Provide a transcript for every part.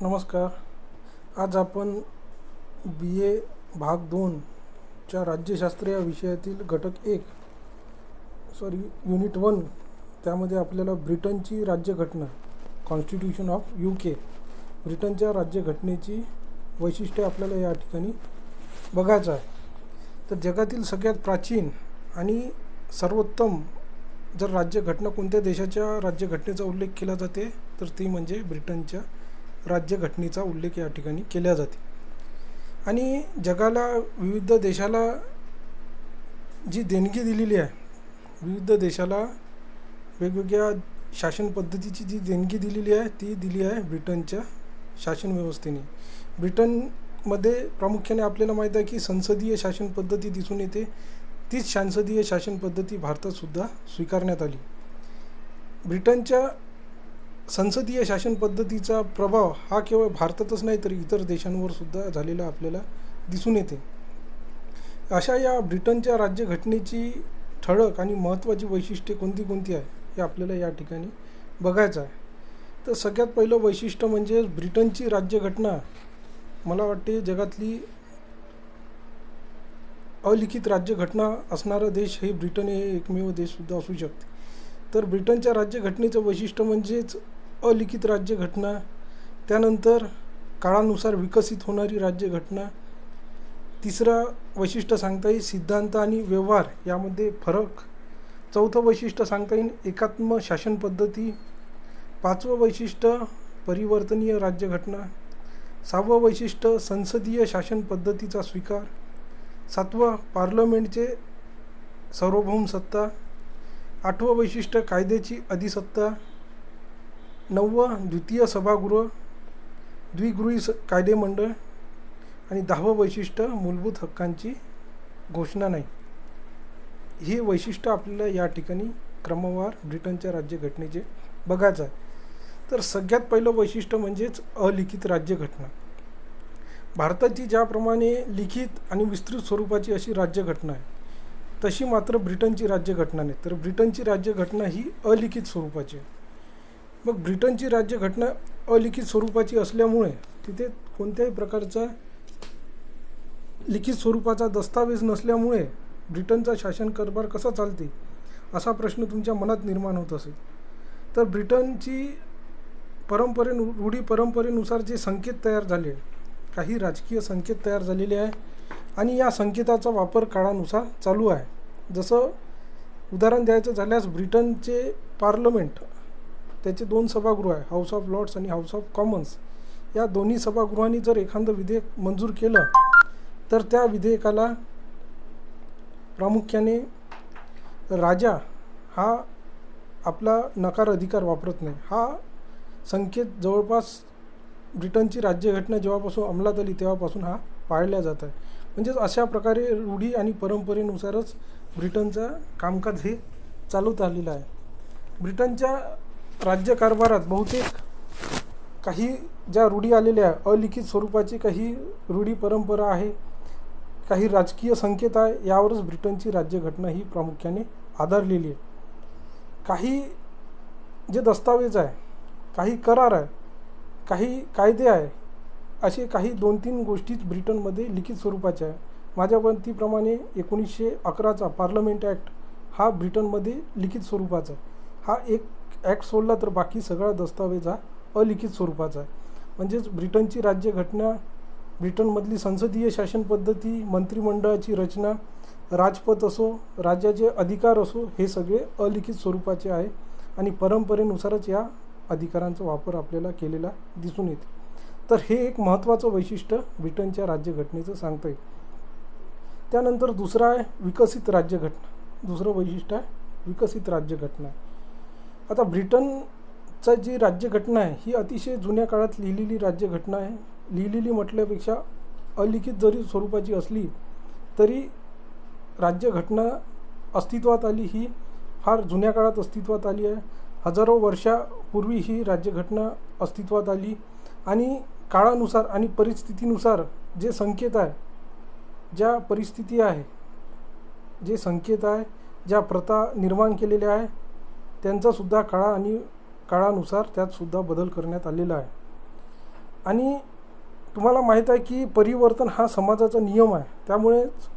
नमस्कार. आज आपण BA भाग 2 च्या राज्यशास्त्र या विषयातील घटक 1 युनिट 1 त्यामध्ये आपल्याला ब्रिटनची राज्यघटना कॉन्स्टिट्यूशन ऑफ UK ब्रिटनच्या राज्यघटनेची वैशिष्ट्ये आपल्याला या ठिकाणी बघायचं आहे. तर जगातील सगळ्यात प्राचीन आणि सर्वोत्तम जर राज्यघटना कोणत्या देशाच्या राज्यघटनेचा उल्लेख केला जाते तर ती म्हणजे ब्रिटनच्या राज्यघटनेचा उल्लेख या ठिकाणी केला जाते. आणि जगाला विविध देशाला जी देणगी दिलेली आहे, विविध देशाला वेगवेगळ्या शासन पद्धतीची जी देणगी दिलेली आहे ती दिली आहे ब्रिटनच्या शासन व्यवस्थेने. ब्रिटनमध्ये प्रामुख्याने आपल्याला माहीत आहे की संसदीय शासन पद्धती दिसून येते. तीच संसदीय शासन पद्धती भारतातसुद्धा स्वीकारण्यात आली. ब्रिटनच्या संसदीय शासन पद्धतीचा प्रभाव हा केवळ भारतातच नाही तर इतर देशांवर सुद्धा झालेला आपल्याला दिसून येते. अशा या ब्रिटनच्या राज्यघटनेची ठळक आणि महत्त्वाची वैशिष्ट्ये कोणती आहे हे आपल्याला या ठिकाणी बघायचं आहे. तर सगळ्यात पहिलं वैशिष्ट्य म्हणजे ब्रिटनची राज्यघटना मला वाटते जगातली अलिखित राज्यघटना असणारा देश हे ब्रिटन हे एकमेव देशसुद्धा असू शकते. तर ब्रिटनच्या राज्यघटनेचं वैशिष्ट्य म्हणजेच अलिखित राज्यघटना, त्यानंतर काळानुसार विकसित होणारी राज्यघटना. तिसरा वैशिष्ट्य सांगता येईल सिद्धांत आणि व्यवहार यामध्ये फरक. चौथं वैशिष्ट्य सांगता येईल एकात्म शासन पद्धती. पाचवं वैशिष्ट्य परिवर्तनीय राज्यघटना. सहावं वैशिष्ट्य संसदीय शासन पद्धतीचा स्वीकार. सातवं पार्लमेंटचे सार्वभौम सत्ता. आठवं वैशिष्ट्य कायद्याची अधिसत्ता. नववं द्वितीय सभागृह, द्विगृही कायदेमंडळ. आणि 10वं वैशिष्ट्य मूलभूत हक्कांची घोषणा नाही. हे वैशिष्ट्य आपल्याला या ठिकाणी क्रमवार ब्रिटनच्या राज्यघटनेचे बघायचं आहे. तर सगळ्यात पहिलं वैशिष्ट्य म्हणजेच अलिखित राज्यघटना. भारताची ज्याप्रमाणे लिखित आणि विस्तृत स्वरूपाची अशी राज्यघटना आहे तशी मात्र ब्रिटनची राज्यघटना नाही. तर ब्रिटनची राज्यघटना ही अलिखित स्वरूपाची आहे. मग ब्रिटनची राज्यघटना अलिखित स्वरूपाची असल्यामुळे तिथे कोणत्याही प्रकारचा लिखित स्वरूपाचा दस्तावेज नसल्यामुळे ब्रिटनचा शासन कारभार कसा चालते असा प्रश्न तुमच्या मनात निर्माण होत असेल. तर ब्रिटनची रूढी परंपरेनुसार जे संकेत तयार झाले, काही राजकीय संकेत तयार झालेले आहे आणि या संकेताचा वापर काळानुसार चालू आहे. जसं उदाहरण द्यायचं झाल्यास ब्रिटनचे पार्लमेंट त्याचे 2 सभागृह आहे, हाऊस ऑफ लॉर्ड्स आणि हाऊस ऑफ कॉमन्स. या दोन्ही सभागृहांनी जर एखादं विधेयक मंजूर केलं तर त्या विधेयकाला प्रामुख्याने राजा हा आपला नकार अधिकार वापरत नाही. हा संकेत जवळपास ब्रिटनची राज्यघटना जेव्हापासून अंमलात आली तेव्हापासून हा पाळला जात आहे. म्हणजेच अशा प्रकारे रूढी आणि परंपरेनुसारच ब्रिटनचं कामकाज हे चालवत आलेलं आहे. ब्रिटनच्या राज्यकारभारात बहुतेक काही ज्या रूढी आलेल्या अलिखित स्वरूपाची काही रूढी परंपरा आहे, काही राजकीय संकेत आहे, यावरच ब्रिटनची राज्यघटना ही प्रामुख्याने आधारलेली आहे. काही जे दस्तावेज आहे, काही करार आहे, काही कायदे आहे, असे काही 2-3 गोष्टीच ब्रिटनमध्ये लिखित स्वरूपाच्या आहे. माझ्या माहितीप्रमाणे 1911चा पार्लमेंट ॲक्ट हा ब्रिटनमध्ये लिखित स्वरूपाचा आहे. हा एक ॲक्ट सोडला तर बाकी सगळा दस्तावेज हा अलिखित स्वरूपाचा आहे. म्हणजेच ब्रिटनची राज्यघटना, ब्रिटनमधली संसदीय शासन पद्धती, मंत्रिमंडळाची रचना, राजपथ असो, राज्याचे अधिकार असो, हे सगळे अलिखित स्वरूपाचे आहे आणि परंपरेनुसारच या अधिकारांचा वापर आपल्याला केलेला दिसून येते. तर हे एक महत्त्वाचं वैशिष्ट्य ब्रिटनच्या राज्यघटनेचं सांगता येईल. त्यानंतर दुसरं आहे विकसित राज्यघटना. दुसरं वैशिष्ट्य आहे विकसित राज्यघटना. आता ब्रिटनचा जी राज्यघटना आहे ही अतिशय जुन्या काळात लिहिलेली राज्यघटना आहे. लिहिलेली म्हटल्यापेक्षा अलिखित जरी स्वरूपाची असली तरी राज्यघटना अस्तित्वात आली ही फार जुन्या काळात अस्तित्वात आली आहे. हजारो वर्षापूर्वी ही राज्यघटना अस्तित्वात आली आणि काळानुसार आणि परिस्थितीनुसार जे संकेत आहे, ज्या परिस्थिती आहे, जे संकेत आहे, ज्या प्रथा निर्माण केलेल्या आहे त्यांचासुद्धा काळानुसार त्यातसुद्धा बदल करण्यात आलेला आहे. आणि तुम्हाला माहीत आहे की परिवर्तन हा समाजाचा नियम आहे, त्यामुळेच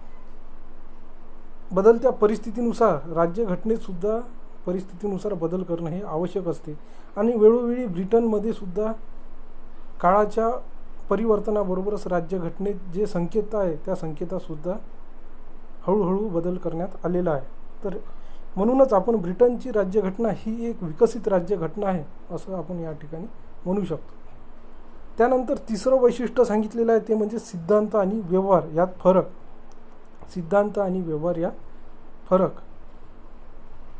बदलत्या परिस्थितीनुसार राज्यघटनेतसुद्धा परिस्थितीनुसार बदल करणं हे आवश्यक असते. आणि वेळोवेळी ब्रिटनमध्ये सुद्धा काळाच्या परिवर्तनाबरोबरच राज्यघटनेत जे संकेत आहे त्या संकेतातसुद्धा हळूहळू बदल करण्यात आलेला आहे. तर म्हणूनच आपण ब्रिटनची राज्यघटना ही एक विकसित राज्यघटना आहे असं आपण या ठिकाणी म्हणू शकतो. त्यानंतर तिसरं वैशिष्ट्य सांगितलेलं आहे ते म्हणजे सिद्धांत आणि व्यवहार यात फरक. सिद्धांत आणि व्यवहार यात फरक.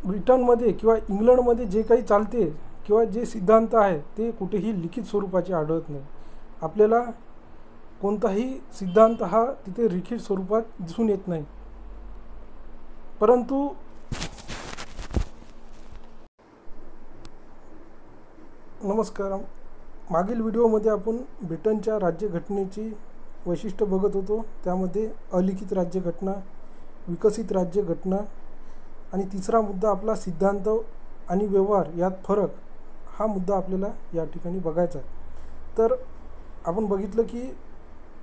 ब्रिटनमध्ये किंवा इंग्लंडमध्ये जे काही चालते किंवा जे सिद्धांत आहे ते कुठेही लिखित स्वरूपाचे आढळत नाही. आपल्याला कोणताही सिद्धांत हा तिथे लिखित स्वरूपात दिसून येत नाही. परंतु नमस्कार, मागील व्हिडिओमध्ये आपण ब्रिटनच्या राज्यघटनेची वैशिष्ट्य बघत होतो. त्यामध्ये अलिखित राज्यघटना, विकसित राज्यघटना आणि तिसरा मुद्दा आपला सिद्धांत आणि व्यवहार यात फरक हा मुद्दा आपल्याला या ठिकाणी बघायचा आहे. तर आपण बघितलं की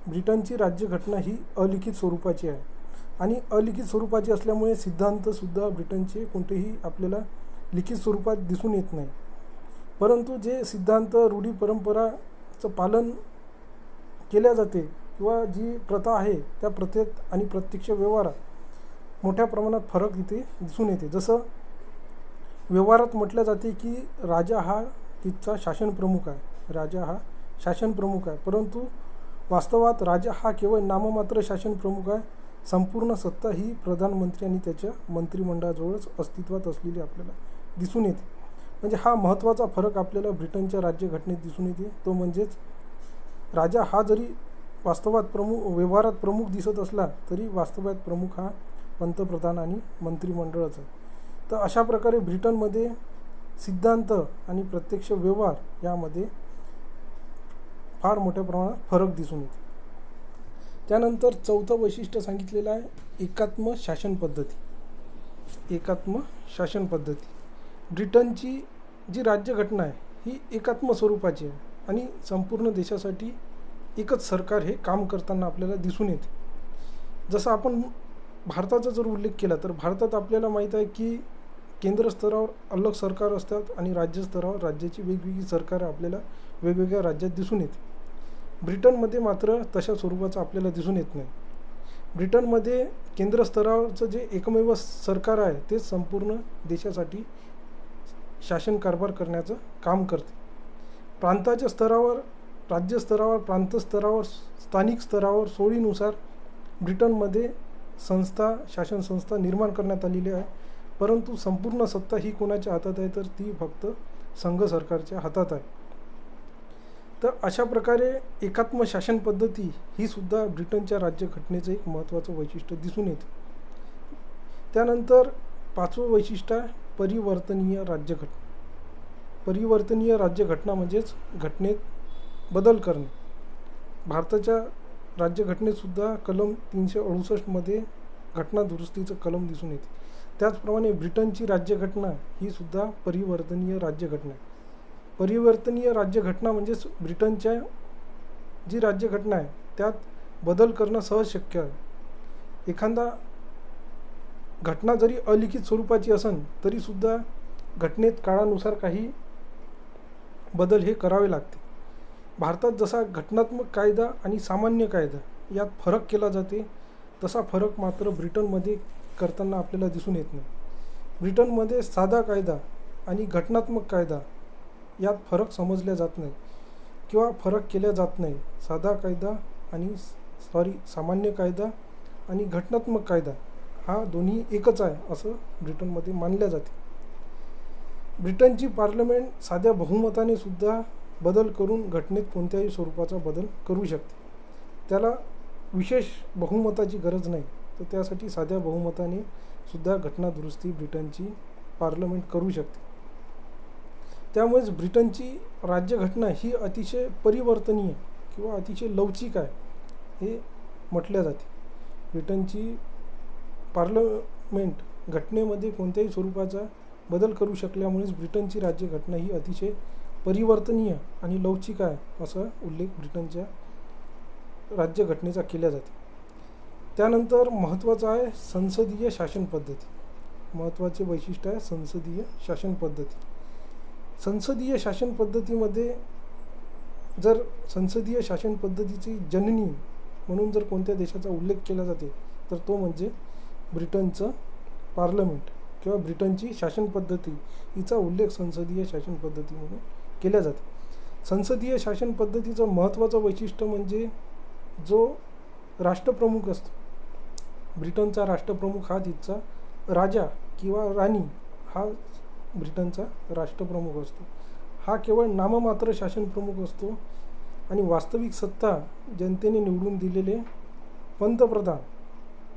ब्रिटनची राज्यघटना ही अलिखित स्वरूपाची आहे आणि अलिखित स्वरूपाची असल्यामुळे सिद्धांतसुद्धा ब्रिटनचे कोणतेही आपल्याला लिखित स्वरूपात दिसून येत नाही. परंतु जे सिद्धांत रूढी परंपराचं पालन केल्या जाते किंवा जी प्रथा आहे त्या प्रथेत आणि प्रत्यक्ष व्यवहारात मोठ्या प्रमाणात फरक इथे दिसून येते. जसं व्यवहारात म्हटलं जाते की राजा हा तिथचा शासनप्रमुख आहे, राजा हा शासनप्रमुख आहे. परंतु वास्तवात राजा हा केवळ नाममात्र शासनप्रमुख आहे. संपूर्ण सत्ता ही प्रधानमंत्री आणि त्याच्या मंत्रिमंडळाजवळच अस्तित्वात असलेली आपल्याला दिसून येते. म्हणजे हा महत्त्वाचा फरक आपल्याला ब्रिटनच्या राज्यघटनेत दिसून येते. तो म्हणजेच राजा हा जरी वास्तवात व्यवहारात प्रमुख दिसत असला तरी वास्तवात प्रमुख हा पंतप्रधान आणि मंत्रिमंडळच आहे. तर अशा प्रकारे ब्रिटनमध्ये सिद्धांत आणि प्रत्यक्ष व्यवहार यामध्ये फार मोठ्या प्रमाणात फरक दिसून येते. त्यानंतर चौथं वैशिष्ट्य सांगितलेलं आहे एकात्म शासन पद्धती. एकात्म शासन पद्धती. ब्रिटनची जी राज्यघटना आहे ही एकात्म स्वरूपाची आहे आणि संपूर्ण देशासाठी एकच सरकार हे काम करताना आपल्याला दिसून येते. जसं आपण भारताचा जर उल्लेख केला तर भारतात आपल्याला माहीत आहे की केंद्र स्तरावर अलग सरकार असतात आणि राज्य स्तरावर राज्याची वेगवेगळी सरकारं आपल्याला वेगवेगळ्या राज्यात दिसून येते. ब्रिटनमध्ये मात्र तशा स्वरूपाचं आपल्याला दिसून येत नाही. ब्रिटनमध्ये केंद्र स्तरावरचं जे एकमेव सरकार आहे तेच संपूर्ण देशासाठी शासन कारभार करण्याचं काम करते. प्रांताच्या स्तरावर, राज्य स्तरावर, प्रांत स्तरावर, स्थानिक स्तरावर सोयीनुसार ब्रिटनमध्ये संस्था, शासन संस्था निर्माण करण्यात आलेली आहे. परंतु संपूर्ण सत्ता ही कोणाच्या हातात आहे तर ती फक्त संघ सरकारच्या हातात आहे. तर अशा प्रकारे एकात्म शासन पद्धती ही सुद्धा ब्रिटनच्या राज्यघटनेचं एक महत्त्वाचं वैशिष्ट्य दिसून येते. त्यानंतर पाचवं वैशिष्ट्य आहे परिवर्तनीय राज्यघटना. परिवर्तनीय राज्यघटना म्हणजेच घटनेत बदल करणे. भारताच्या राज्यघटनेतसुद्धा कलम 368 मध्ये घटना दुरुस्तीचं कलम दिसून येते. त्याचप्रमाणे ब्रिटनची राज्यघटना ही सुद्धा परिवर्तनीय राज्यघटना आहे. परिवर्तनीय राज्यघटना म्हणजेच ब्रिटनच्या जी राज्यघटना आहे त्यात बदल करणं सहज शक्य आहे. एखादा घटना जरी अलिखित स्वरूपाची असेल तरीसुद्धा घटनेत काळानुसार काही बदल हे करावे लागते. भारतात जसा घटनात्मक कायदा आणि सामान्य कायदा यात फरक केला जाते तसा फरक मात्र ब्रिटनमध्ये करताना आपल्याला दिसून येत नाही. ब्रिटनमध्ये साधा कायदा आणि घटनात्मक कायदा यात फरक समजल्या जात नाही किंवा फरक केल्या जात नाही. साधा कायदा आणि सामान्य कायदा आणि घटनात्मक कायदा हा दोन्ही एकच आहे असं ब्रिटनमध्ये मानल्या जाते. ब्रिटनची पार्लमेंट साध्या बहुमताने सुद्धा बदल करून घटनेत कोणत्याही स्वरूपाचा बदल करू शकते. त्याला विशेष बहुमताची गरज नाही, तर त्यासाठी साध्या बहुमताने सुद्धा घटना दुरुस्ती ब्रिटनची पार्लमेंट करू शकते. त्यामुळेच ब्रिटनची राज्यघटना ही अतिशय परिवर्तनीय किंवा अतिशय लवचिक आहे हे म्हटले जाते. ब्रिटनची पार्लमेंट घटनेमध्ये कोणत्याही स्वरूपाचा बदल करू शकल्यामुळेच ब्रिटनची राज्यघटना ही अतिशय परिवर्तनीय आणि लवचिक आहे असा उल्लेख ब्रिटनच्या राज्यघटनेचा केला जाते. त्यानंतर महत्त्वाचं आहे संसदीय शासन पद्धती. महत्त्वाचे वैशिष्ट्य आहे संसदीय शासन पद्धती. संसदीय शासन पद्धतीमध्ये जर संसदीय शासन पद्धतीची जननी म्हणून जर कोणत्या देशाचा उल्लेख केला जाते तर तो म्हणजे ब्रिटनचं पार्लमेंट किंवा ब्रिटनची शासन पद्धती हिचा उल्लेख संसदीय शासन पद्धती म्हणून केला जाते. संसदीय शासन पद्धतीचं महत्त्वाचं वैशिष्ट्य म्हणजे जो राष्ट्रप्रमुख असतो, ब्रिटनचा राष्ट्रप्रमुख हा तिथचा राजा किंवा राणी हा ब्रिटनचा राष्ट्रप्रमुख असतो. हा केवळ नाममात्र शासनप्रमुख असतो आणि वास्तविक सत्ता जनतेने निवडून दिलेले पंतप्रधान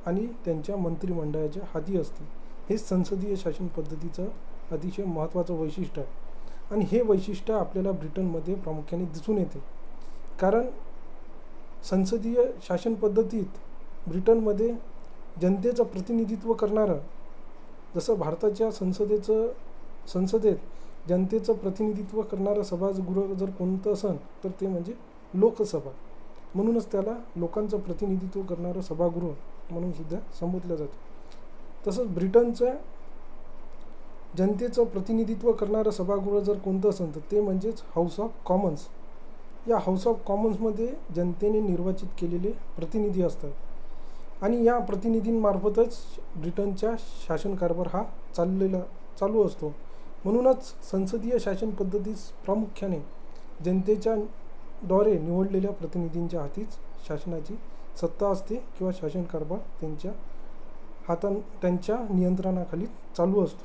आणि त्यांच्या मंत्रिमंडळाच्या हाती असते. हेच संसदीय शासन पद्धतीचं अतिशय महत्त्वाचं वैशिष्ट्य आहे आणि हे वैशिष्ट्य आपल्याला ब्रिटनमध्ये प्रामुख्याने दिसून येते. कारण संसदीय शासन पद्धतीत ब्रिटनमध्ये जनतेचं प्रतिनिधित्व करणारं, जसं भारताच्या संसदेत जनतेचं प्रतिनिधित्व करणारं सभागृह जर कोणतं असेल तर ते म्हणजे लोकसभा. म्हणूनच त्याला लोकांचं प्रतिनिधित्व करणारं सभागृह म्हणून सुद्धा संबोधलं जातं. तसंच ब्रिटनचं जनतेचं प्रतिनिधित्व करणारं सभागृह जर कोणतं असेल तर ते म्हणजेच हाऊस ऑफ कॉमन्स. या हाऊस ऑफ कॉमन्समध्ये जनतेने निर्वाचित केलेले प्रतिनिधी असतात आणि या प्रतिनिधींमार्फतच ब्रिटनच्या शासनकारभार हा चालू असतो. म्हणूनच संसदीय शासन पद्धतीस प्रामुख्याने जनतेच्या द्वारे निवडलेल्या प्रतिनिधींच्या हातीच शासनाची सत्ता असते किंवा शासनकारभार त्यांच्या नियंत्रणाखाली चालू असतो.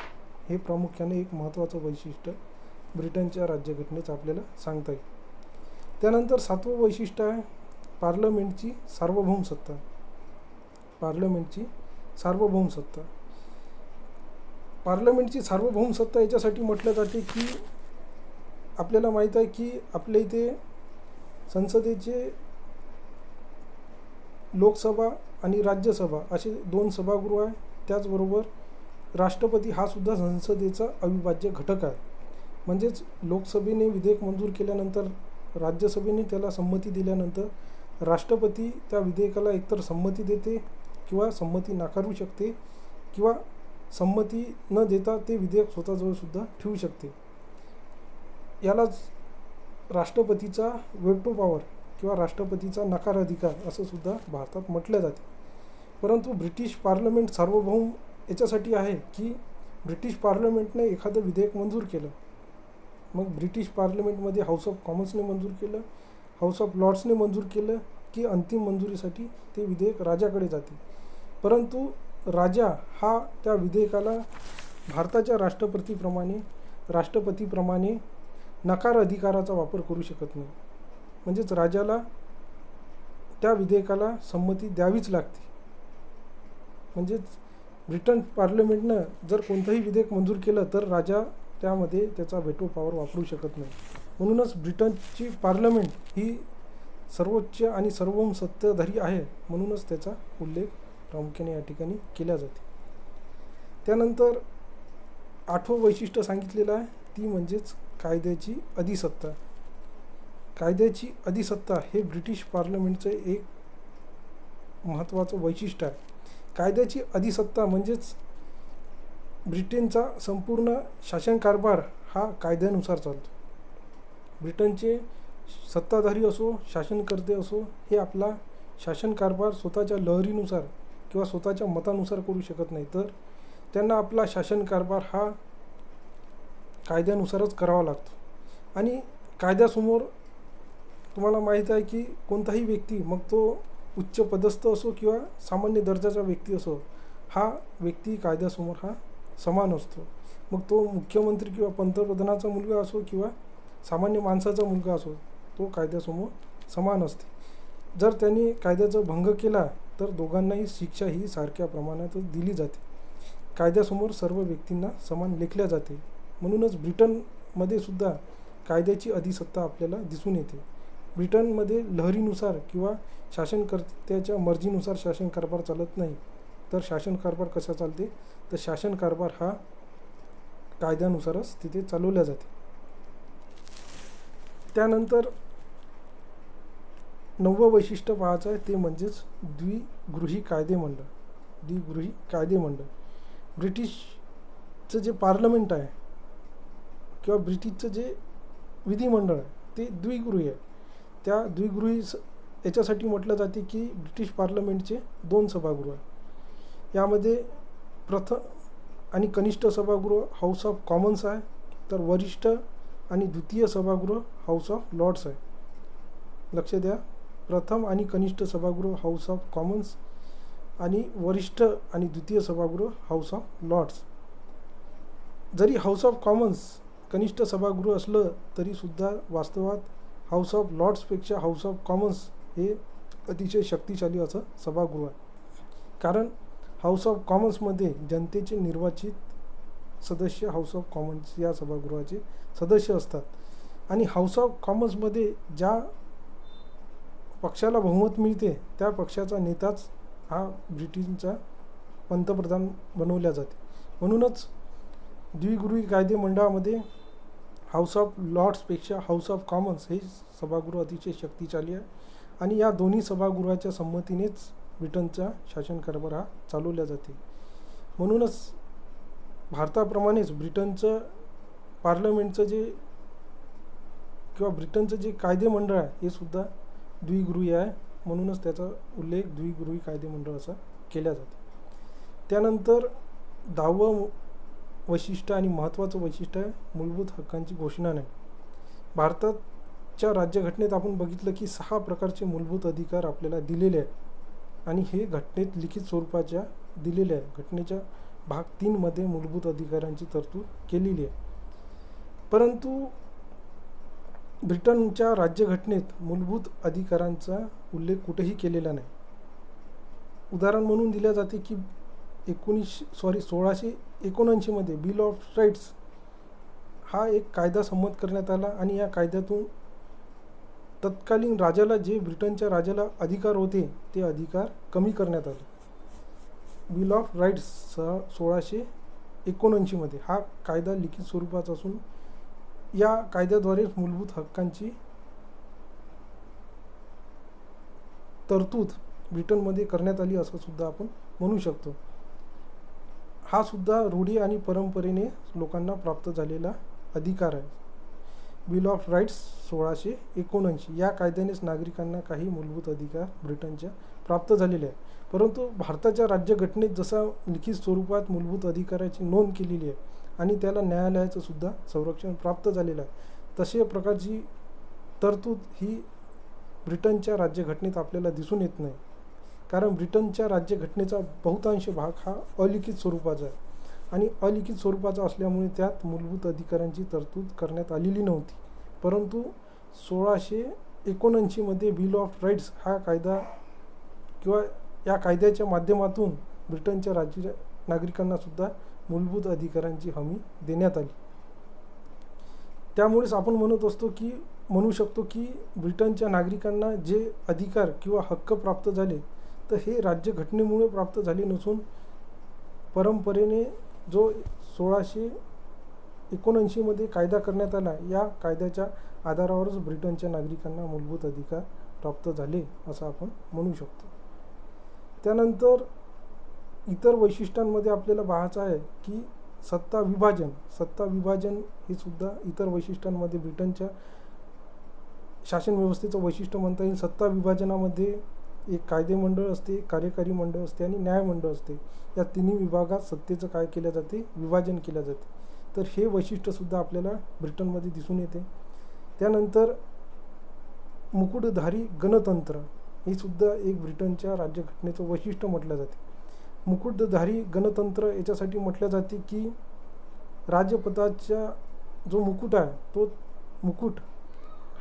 हे प्रामुख्याने एक महत्त्वाचं वैशिष्ट्य ब्रिटनच्या राज्यघटनेचं आपल्याला सांगता येईल. त्यानंतर 7वं वैशिष्ट्य आहे पार्लमेंटची सार्वभौम सत्ता. पार्लमेंटची सार्वभौम सत्ता. पार्लमेंटची सार्वभौम सत्ता याच्यासाठी म्हटलं जाते की आपल्याला माहीत आहे की आपल्या इथे संसदेचे लोकसभा आणि राज्यसभा असे 2 सभागृह आहे. त्याचबरोबर राष्ट्रपती हा सुद्धा संसदेचा अविभाज्य घटक आहे. म्हणजेच लोकसभेने विधेयक मंजूर केल्यानंतर राज्यसभेने त्याला संमती दिल्यानंतर राष्ट्रपती त्या विधेयकाला एकतर संमती देते किंवा संमती नाकारू शकते किंवा संमती न देता ते विधेयक स्वतःजवळ सुद्धा ठेवू शकते. यालाच राष्ट्रपतीचा वेटो पॉवर किंवा राष्ट्रपतीचा नकार अधिकार असं सुद्धा भारतात म्हटलं जाते. परंतु ब्रिटिश पार्लमेंट सार्वभौम याच्यासाठी आहे की ब्रिटिश पार्लमेंटने एखादं विधेयक मंजूर केलं, मग ब्रिटिश पार्लमेंटमध्ये हाऊस ऑफ कॉमन्सने मंजूर केलं, हाऊस ऑफ लॉर्ड्सने मंजूर केलं की अंतिम मंजुरीसाठी ते विधेयक राजाकडे जाते. परंतु राजा हा त्या विधेयकाला भारताच्या राष्ट्रपतीप्रमाणे नकार अधिकाराचा वापर करू शकत नाही. म्हणजेच राजाला त्या विधेयकाला संमती द्यावीच लागते. म्हणजेच ब्रिटन पार्लमेंटनं जर कोणतंही विधेयक मंजूर केलं तर राजा त्यामध्ये त्याचा वेटो पॉवर वापरू शकत नाही. म्हणूनच ब्रिटनची पार्लमेंट ही सर्वोच्च आणि सार्वभौम सत्ताधारी आहे. म्हणूनच त्याचा उल्लेख प्रामुख्याने या ठिकाणी केला जाते. त्यानंतर 8वं वैशिष्ट्य सांगितलेलं आहे ती म्हणजेच कायद्याची अधिसत्ता. कायद्याची अधिसत्ता हे ब्रिटिश पार्लमेंटचं एक महत्त्वाचं वैशिष्ट्य आहे. कायद्याची अधिसत्ता म्हणजेच ब्रिटनचा संपूर्ण शासनकारभार हा कायद्यानुसार चालतो. ब्रिटनचे सत्ताधारी असो शासनकर्ते असो हे आपला शासनकारभार स्वतःच्या लहरीनुसार किंवा स्वतःच्या मतानुसार करू शकत नाही, तर त्यांना आपला शासनकारभार हा कायद्यानुसारच करावा लागतो. आणि कायद्यासमोर तुम्हाला माहीत आहे की कोणताही व्यक्ती, मग तो उच्च पदस्थ असो किंवा सामान्य दर्जाचा व्यक्ती असो, हा व्यक्ती कायद्यासमोर हा समान असतो. मग तो मुख्यमंत्री किंवा पंतप्रधानाचा मुलगा असो किंवा सामान्य माणसाचा मुलगा असो, तो कायद्यासमोर समान असते. जर त्यांनी कायद्याचा भंग केला तर दोघांनाही शिक्षा ही सारख्या प्रमाणातच दिली जाते. कायद्यासमोर सर्व व्यक्तींना समान लेखल्या जाते. म्हणूनच ब्रिटनमध्ये सुद्धा कायद्याची अधिसत्ता आपल्याला दिसून येते. ब्रिटनमध्ये लहरीनुसार किंवा शासनकर्त्याच्या मर्जीनुसार शासनकारभार चालत नाही, तर शासनकारभार कसा चालते, तर शासनकारभार हा कायद्यानुसारच तिथे चालवला जाते. त्यानंतर 9वं वैशिष्ट्य पाहायचं आहे ते म्हणजेच द्विगृही कायदेमंडळ. द्विगृही कायदेमंडळ ब्रिटिशचं जे पार्लमेंट आहे किंवा ब्रिटिशचं जे विधिमंडळ आहे ते द्विगृही आहे. त्या द्विगृही याच्यासाठी म्हटलं जाते की ब्रिटिश पार्लमेंटचे 2 सभागृह आहे. यामध्ये प्रथम आणि कनिष्ठ सभागृह हाऊस ऑफ कॉमन्स आहे, तर वरिष्ठ आणि द्वितीय सभागृह हाऊस ऑफ लॉर्ड्स आहे. लक्ष द्या, प्रथम आणि कनिष्ठ सभागृह हाऊस ऑफ कॉमन्स आणि वरिष्ठ आणि द्वितीय सभागृह हाऊस ऑफ लॉर्ड्स. जरी हाऊस ऑफ कॉमन्स कनिष्ठ सभागृह असलं तरीसुद्धा वास्तवात हाऊस ऑफ लॉर्ड्सपेक्षा हाऊस ऑफ कॉमन्स हे अतिशय शक्तिशाली असं सभागृह आहे. कारण हाऊस ऑफ कॉमन्समध्ये जनतेचे निर्वाचित सदस्य हाऊस ऑफ कॉमन्स या सभागृहाचे सदस्य असतात आणि हाऊस ऑफ कॉमन्समध्ये ज्या पक्षाला बहुमत मिळते त्या पक्षाचा नेताच हा ब्रिटनचा पंतप्रधान बनवला जाते. म्हणूनच द्विगृही कायदेमंडळामध्ये हाऊस ऑफ लॉर्ड्सपेक्षा हाऊस ऑफ कॉमन्स हे सभागृह अतिशय शक्तिशाली आहे आणि या दोन्ही सभागृहाच्या संमतीनेच ब्रिटनचा शासनकारभार हा चालवला जाते. म्हणूनच भारताप्रमाणेच ब्रिटनचं पार्लमेंटचं जे किंवा ब्रिटनचं जे कायदेमंडळ आहे हे सुद्धा द्विगृही आहे. म्हणूनच त्याचा उल्लेख द्विगृही कायदेमंडळ असा केला जातो. त्यानंतर 10वं वैशिष्ट्य आणि महत्त्वाचं वैशिष्ट्य आहे मूलभूत हक्कांची घोषणा नाही. भारताच्या राज्यघटनेत आपण बघितलं की 6 प्रकारचे मूलभूत अधिकार आपल्याला दिलेले आहेत आणि हे घटनेत लिखित स्वरूपाच्या दिलेले आहे. घटनेच्या भाग 3 मध्ये मूलभूत अधिकारांची तरतूद केलेली आहे. परंतु ब्रिटनच्या राज्यघटनेत मूलभूत अधिकारांचा उल्लेख कुठेही केलेला नाही. उदाहरण म्हणून दिले जाते की 1679 मध्ये बिल ऑफ राईट्स हा एक कायदा संमत करण्यात आला आणि या कायद्यातून तत्कालीन राजाला जे ब्रिटनच्या राजाला अधिकार होते ते अधिकार कमी करण्यात आले. बिल ऑफ राईट्स 1679 मध्ये हा कायदा लिखित स्वरूपाचा असून या कायद्याद्वारे मूलभूत हक्कांची तरतूद ब्रिटनमध्ये करण्यात आली असं सुद्धा आपण म्हणू शकतो. हा सुद्धा रूढी आणि परंपरेने लोकांना प्राप्त झालेला अधिकार आहे. बिल ऑफ राईट्स 1679 या कायद्यानेच नागरिकांना काही मूलभूत अधिकार ब्रिटनच्या प्राप्त झालेले आहे. परंतु भारताच्या राज्यघटनेत जसा लिखित स्वरूपात मूलभूत अधिकाराची नोंद केलेली आहे आणि त्याला न्यायालयाचं सुद्धा संरक्षण प्राप्त झालेलं आहे, तशा प्रकारची तरतूद ही ब्रिटनच्या राज्यघटनेत आपल्याला दिसून येत नाही. कारण ब्रिटनच्या राज्यघटनेचा बहुतांश भाग हा अलिखित स्वरूपाचा आहे आणि अलिखित स्वरूपाचा असल्यामुळे त्यात मूलभूत अधिकारांची तरतूद करण्यात आलेली नव्हती. परंतु 1679 मध्ये बिल ऑफ राईट्स हा कायदा किंवा या कायद्याच्या माध्यमातून ब्रिटनच्या राज्य नागरिकांना सुद्धा मूलभूत अधिकारांची हमी देण्यात आली. त्यामुळेच आपण म्हणू शकतो की ब्रिटनच्या नागरिकांना जे अधिकार किंवा हक्क प्राप्त झाले तर हे राज्यघटनेमुळे प्राप्त झाले नसून परंपरेने जो 1679 मध्ये कायदा करण्यात आला या कायद्याच्या आधारावरच ब्रिटनच्या नागरिकांना मूलभूत अधिकार प्राप्त झाले असं आपण म्हणू शकतो. त्यानंतर इतर वैशिष्ट्यांमध्ये आपल्याला पाहायचं आहे की सत्ता विभाजन हे सुद्धा इतर वैशिष्ट्यांमध्ये ब्रिटनच्या शासन व्यवस्थेचं वैशिष्ट्य म्हणता येईल. सत्ता विभाजनामध्ये एक कायदेमंडळ असते, कार्यकारी मंडळ असते आणि न्यायमंडळ असते. या तिन्ही विभागात सत्तेचं काय केलं जाते, विभाजन केलं जाते. तर हे वैशिष्ट्यसुद्धा आपल्याला ब्रिटनमध्ये दिसून येते. त्यानंतर मुकुटधारी गणतंत्र हे सुद्धा एक ब्रिटनच्या राज्यघटनेचं वैशिष्ट्य म्हटलं जाते. मुकुटधारी गणतंत्र याच्यासाठी म्हटलं जाते की राजपदाचा जो मुकुट आहे तो मुकुट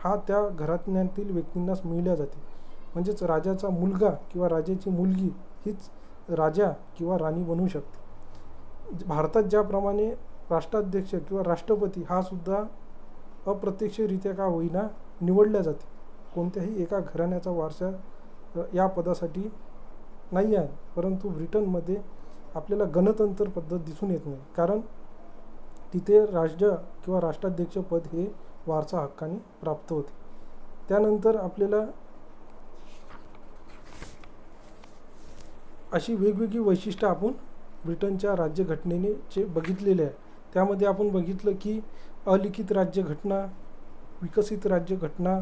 हा त्या घराण्यातील व्यक्तींनाच मिळल्या जाते. म्हणजेच राजाचा मुलगा किंवा राजाची मुलगी हीच राजा किंवा राणी बनू शकते. भारतात ज्याप्रमाणे राष्ट्राध्यक्ष किंवा राष्ट्रपती हा सुद्धा अप्रत्यक्षरित्या का होईना निवडल्या जाते. कोणत्याही एका घराण्याचा वारसा या पदासाठी नाही आहे. परंतु ब्रिटनमध्ये आपल्याला गणतंत्र पद्धत दिसून येत नाही, कारण तिथे राष्ट्र किंवा राष्ट्राध्यक्ष पद हे वारसा हक्काने प्राप्त होते. त्यानंतर आपल्याला अशी वेगवेगळी वैशिष्ट्ये आपण ब्रिटनच्या राज्यघटनेचे बघितलेले आहे. त्यामध्ये आपण बघितलं की अलिखित राज्यघटना, विकसित राज्यघटना,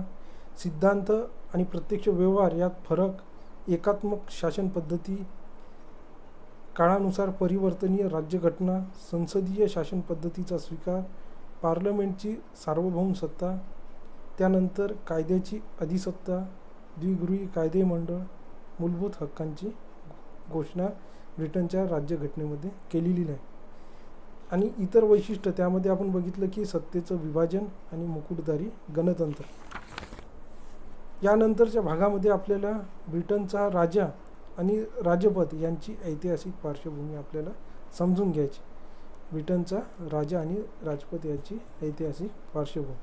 सिद्धांत आणि प्रत्यक्ष व्यवहार यात फरक, एकात्मक शासन पद्धती, काळानुसार परिवर्तनीय राज्यघटना, संसदीय शासन पद्धतीचा स्वीकार, पार्लमेंटची सार्वभौम सत्ता, त्यानंतर कायद्याची अधिसत्ता, द्विगृही कायदेमंडळ, मूलभूत हक्कांची घोषणा ब्रिटनच्या राज्यघटनेमध्ये केलेली आहे. आणि इतर वैशिष्ट्य त्यामध्ये आपण बघितलं की सत्तेचं विभाजन आणि मुकुटधारी गणतंत्र. यानंतरच्या भागामध्ये आपल्याला ब्रिटनचा राजा आणि राजपद यांची ऐतिहासिक पार्श्वभूमी आपल्याला समजून घ्यायची. ब्रिटनचा राजा आणि राजपद यांची ऐतिहासिक पार्श्वभूमी.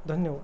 धन्यवाद.